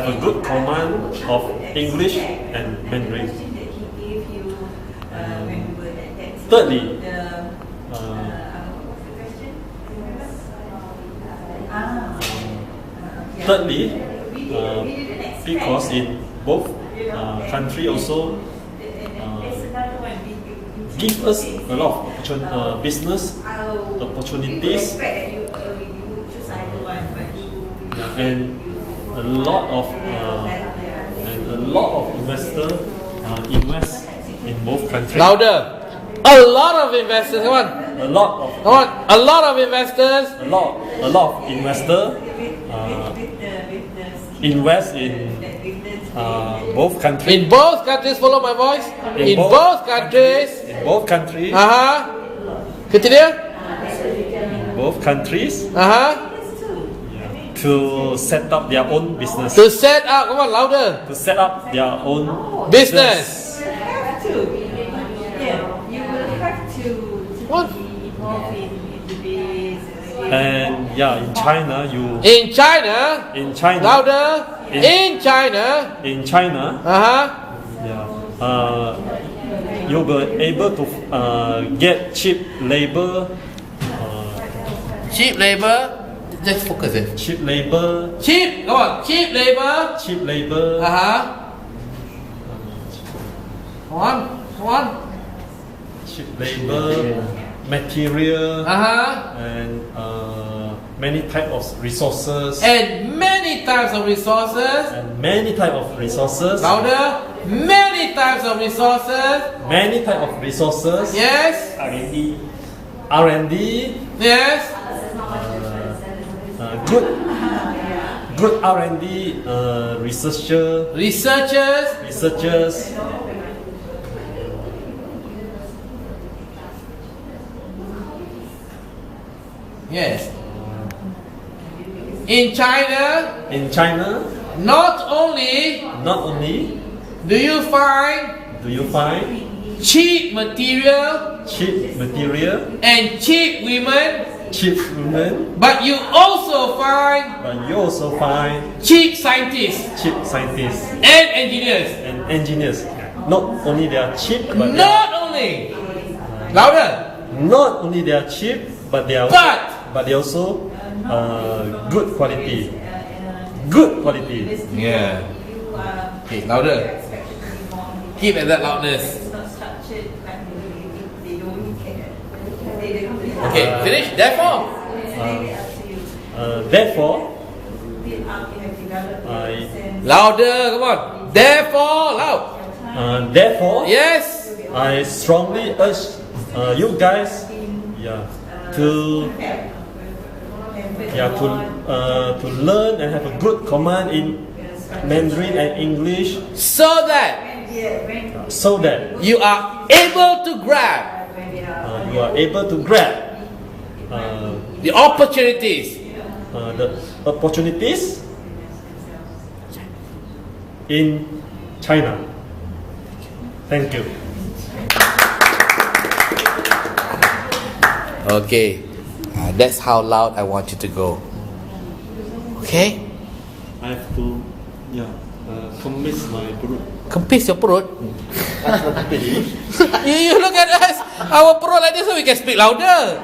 A good command of English and Mandarin. Thirdly, because in both country also give us a lot of business opportunities and a lot of investors invest in both countries. Louder. A lot of investors. Come on. A lot of investors. A lot of investors invest in both countries. In both countries. Follow my voice. In both countries. In both countries. Continue. In both countries. To set up their own business. To set up. Come on, louder. To set up their own business. You have to. Yeah, you will have to what? Be involved in the business. And yeah, in China, In China. Louder. In China. You'll be able to get cheap labor. Cheap labor. Just focus it. Cheap labor. Cheap. Come on. Cheap labor. Cheap labor. Come on. Cheap labor, material, and many type of resources. And many types of resources. Louder. Many types of resources. Yes. R&D. Yes. Good R&D researchers. Yes. In China, not only do you find cheap material and cheap women, but you also find cheap scientists and engineers. Not only they are cheap, but louder. Not only they are cheap, but they also good quality. Yeah. Okay, louder. Keep at that loudness. Okay, finish. Therefore, louder. Come on. Therefore, loud. Yes. I strongly urge you guys, to learn and have a good command in Mandarin and English, so that you are able to grab the opportunities in China. Thank you. Okay, that's how loud I want you to go. Okay? I have to, kempis my perut. Kempis your perut? you look at us, our perut like this, so we can speak louder.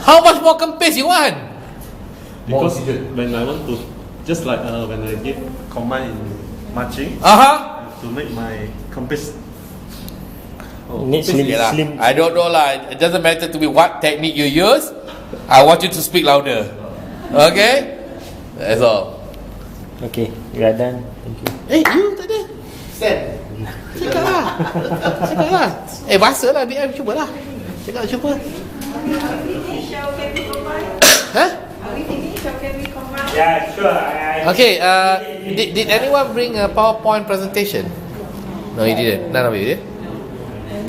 How much more kempis you want? Because when I want to, just like when I give command in marching, to make my kempis. Slim. I don't know lah. It doesn't matter to me what technique you use. I want you to speak louder. Okay? That's all. Okay, we are done. Thank you. You tadi. Stand. Cakap lah. Bahasa lah. DM cuba lah. Cakap cuba. Are we finished or can we combine? Yeah, sure. Okay, did anyone bring a PowerPoint presentation? No, you didn't. None of you did?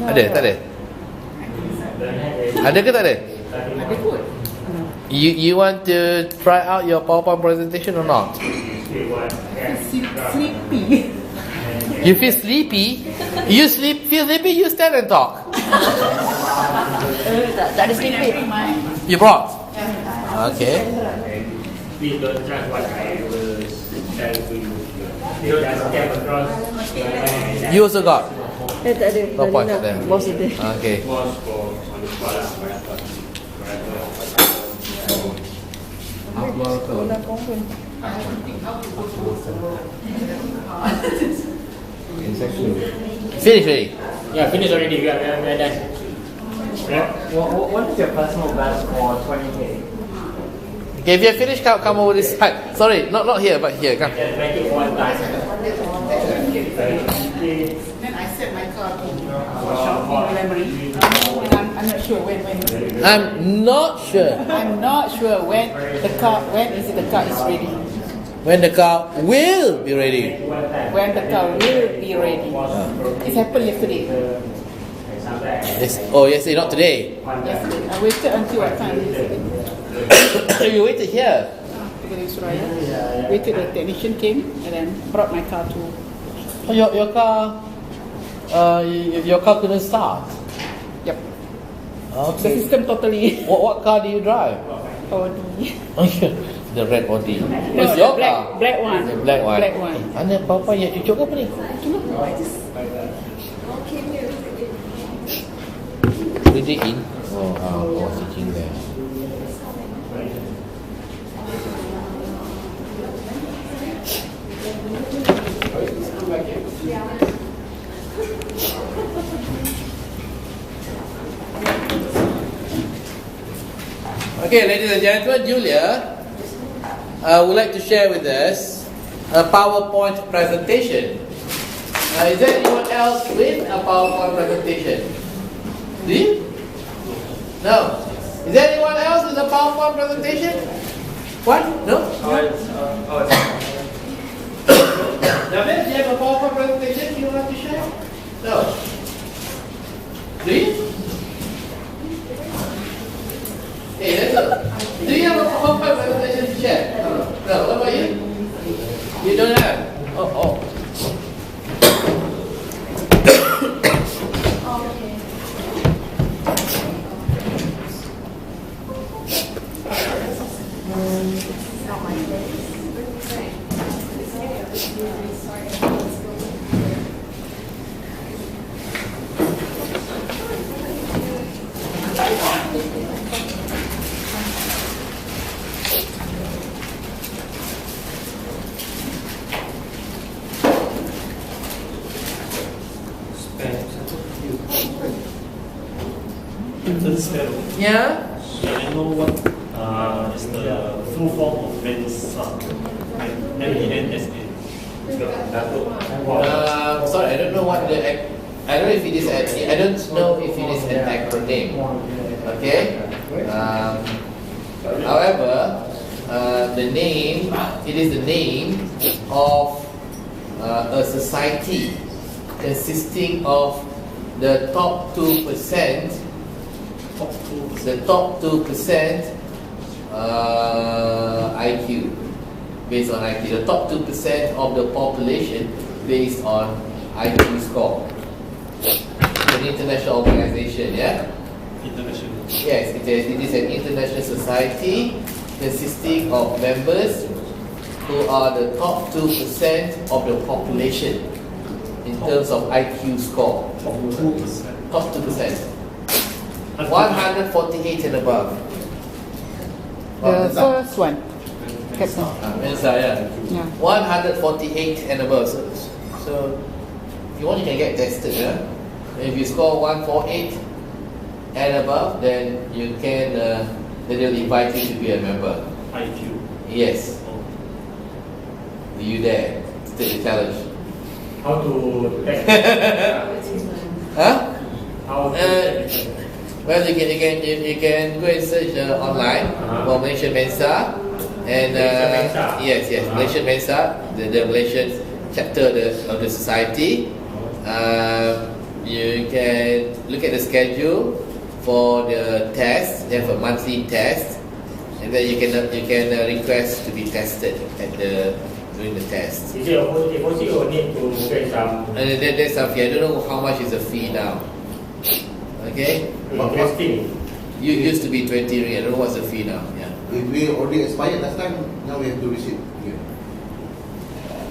Ada? Tak ada? Ada ke tak ada? You want to try out your PowerPoint presentation or not? Sleepy. You feel sleepy? Feel sleepy? You stand and talk. Tak ada sleepy. You brought? Okay. Please don't judge what I will share to you. You also got? Tak ada. No point there. Bos ada. Okay. Finish already? Yeah, finished already. We are done. What is your personal best for 20K? Okay, if you have finished, come over this side. Sorry, not here, but here. Come. Just make it one time. Then I set my car to shopping memory. And I'm not sure when. I'm not sure I'm not sure when the car is ready. when the car will be ready. When the car will be ready. It happened yesterday. Yesterday, not today. Yesterday. I waited until what time? You waited here. Waited the technician came and then brought my car to. Oh, your car couldn't start. Yep. The Okay. system totally. What car do you drive? Audi. Oh, yeah. The red body. No, What's your black, car? black one. The black one. Black one. Mana papa yang cucuk apa ni? Did they in? Oh, I was sitting there. Okay, ladies and gentlemen, Julia would like to share with us a PowerPoint presentation. Is there anyone else with a PowerPoint presentation? Do you? No. Is there anyone else with a PowerPoint presentation? What? No? David, do you have a PowerPoint presentation you want to share? No. Do you? Hey, that's all. Do you have a PowerPoint presentation to share? No. What about you? You don't have? Oh. Yeah? I know what is the full form of Mensa. MENSA. Sorry, I don't know what I don't know if it is I don't know if it is an acronym. Okay? However, it is the name of a society consisting of the top 2%. The top 2% IQ, based on IQ. The top 2% of the population based on IQ score. An international organization, yeah? International. Yes, it is an international society consisting of members who are the top 2% of the population in terms of IQ score. Top 2%. 148 and above. The first one. Captain. Mensa, yeah. 148 and above. So if you want, you can get tested. Yeah? If you score 148 and above, then you can. Then they'll invite you to be a member. IQ. Yes. Do you dare to take the challenge? How to test? Huh? How to Well, you can go and search online for Malaysian Mensa, and yes, Malaysian Mensa, the Malaysian chapter of the society. You can look at the schedule for the test. They have a monthly test, and then you can request to be tested during the test. Is it a deposit or need to pay some? And then there's some fee. I don't know how much is the fee now. Okay? Testing. You used to be 20 ringgit. I don't know what's the fee now. Yeah. If we already expired last time, now we have to receipt again.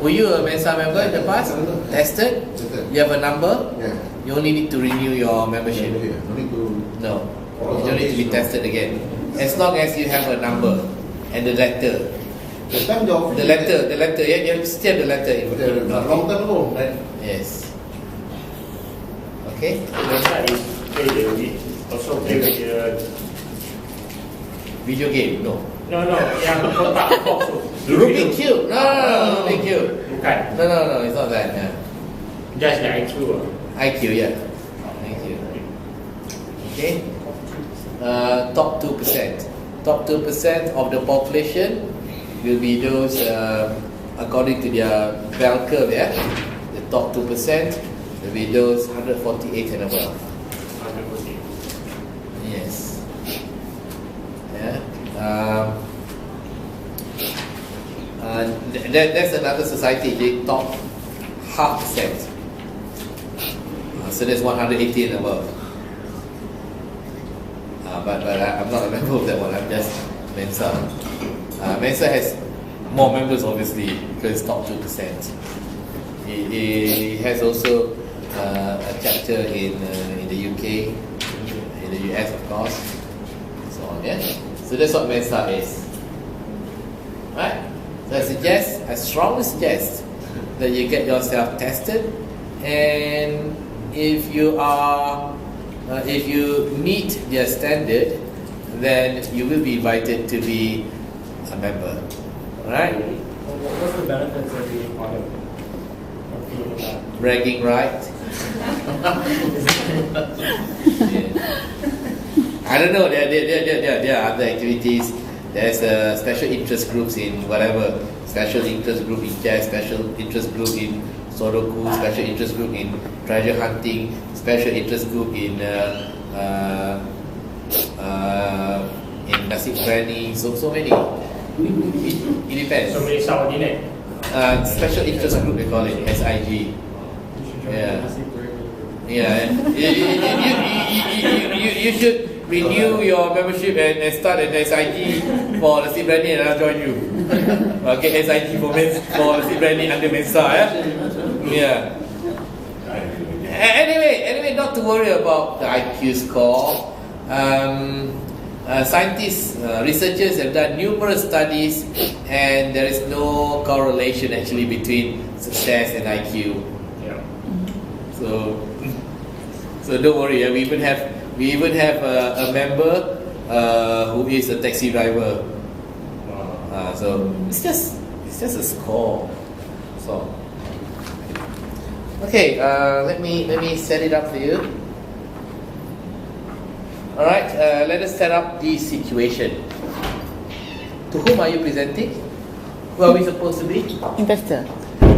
Were you a Mensa member in the past? Tested? You have a number? Yeah. You only need to renew your membership. No need to. No, you don't need to be tested again. As long as you have a number and the letter. The time the office. The letter, yeah, you still have the letter. Long time ago, right? Yes. Okay. Mensa is play the also play with the Video game? No. no yang kotak box tu. Rubik Cube? No, Rubik Cube. Bukan. No, it's not that. Yeah. Just the IQ. IQ, yeah. IQ. Okay. Top 2%. Top 2% of the population will be those according to their bell curve, yeah. The top 2% will be those 148 and above. Yes. Yeah. That's another society, the top 0.5%. So that's 180 and above. But I'm not a member of that one. I'm just Mensa. Mensa has more members, obviously, because it's top 2%. It has also a chapter in the UK, in the US, of course, and so on. Yeah. So that's what Mensa is. Right? So I strongly suggest that you get yourself tested, and if you meet their standard, then you will be invited to be a member. Alright? What's the benefits of being part of it? Bragging right? Yeah. I don't know, there are other activities. There's special interest groups in whatever. Special interest group in chess, special interest group in Sudoku, special interest group in treasure hunting, special interest group in nasi biryani, so many. It depends. So many subordinate. Special interest group, we call it SIG. Yeah. You should renew your membership and start an SIG for nasi biryani, and I'll join you. Okay, SIG for nasi biryani under Mensa, yeah. Anyway, not to worry about the IQ score. Scientists, researchers have done numerous studies, and there is no correlation actually between success and IQ. Yeah. So don't worry. We even have a member who is a taxi driver. So it's just a score. So okay, let me set it up for you. All right, let us set up the situation. To whom are you presenting? Who are we supposed to be? Investor.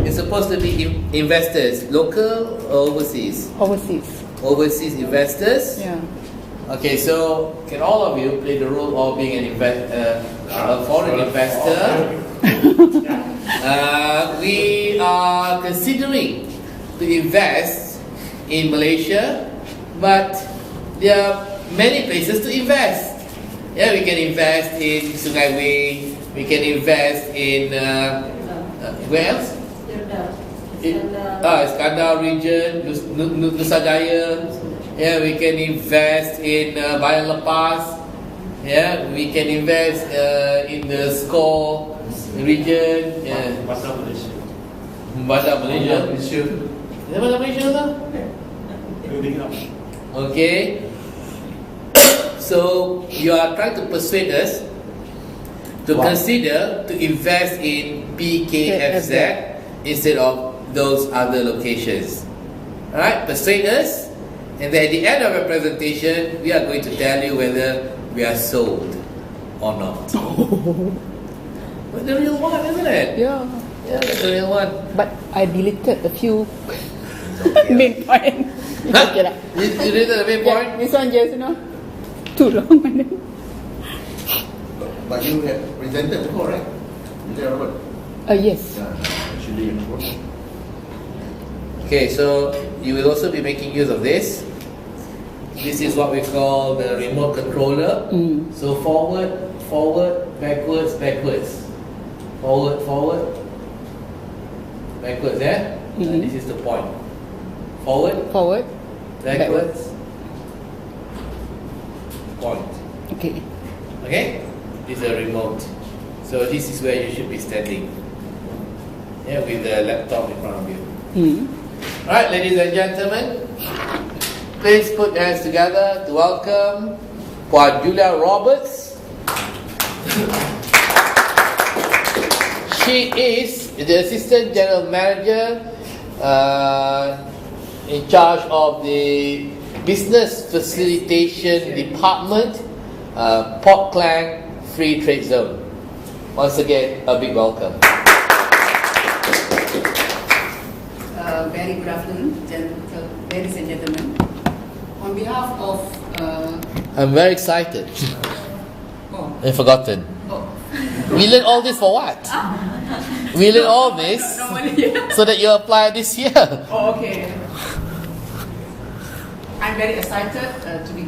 It's supposed to be investors, local or overseas? Overseas. Overseas investors. Yeah. Okay, so can all of you play the role of being a foreign investor? We are considering to invest in Malaysia, but there are many places to invest. Yeah, we can invest in Sungai Wing. We can invest in where else? Iskandar region, Nusa Daya. Yeah, we can invest in Bayan Lepas. Yeah, we can invest in the Skor region. Yeah. Pasar Malaysia. Bandar Malaysia. Is that Bandar Malaysia also? Building up. Okay. So you are trying to persuade us to consider to invest in PKFZ instead of those other locations. Alright, persuade us, and then at the end of our presentation, we are going to tell you whether we are sold or not. But the real one, isn't it? Yeah. Yeah, that's the real one. But I deleted a few main point. Okay lah. You deleted the main point? Yeah, this one just too long. But you have presented before, right? Gerrard. Yes. Yeah, actually important. Okay, so you will also be making use of this. This is what we call the remote controller. So forward, backwards, forward, Backwards, yeah? This is the point. Forward, Forward. backwards, point. Okay. Okay? This is a remote. So this is where you should be standing. Yeah, with the laptop in front of you. Alright, ladies and gentlemen, please put your hands together to welcome Puan Julia Roberts. She is the Assistant General Manager in charge of the Business Facilitation Department, Port Klang Free Trade Zone. Once again, a big welcome. Very good afternoon, ladies and gentlemen. On behalf of... I'm very excited. oh, I've forgotten. oh. We learn all this for what? We learn all this Normally, so that you apply this year. oh, okay. I'm very excited to be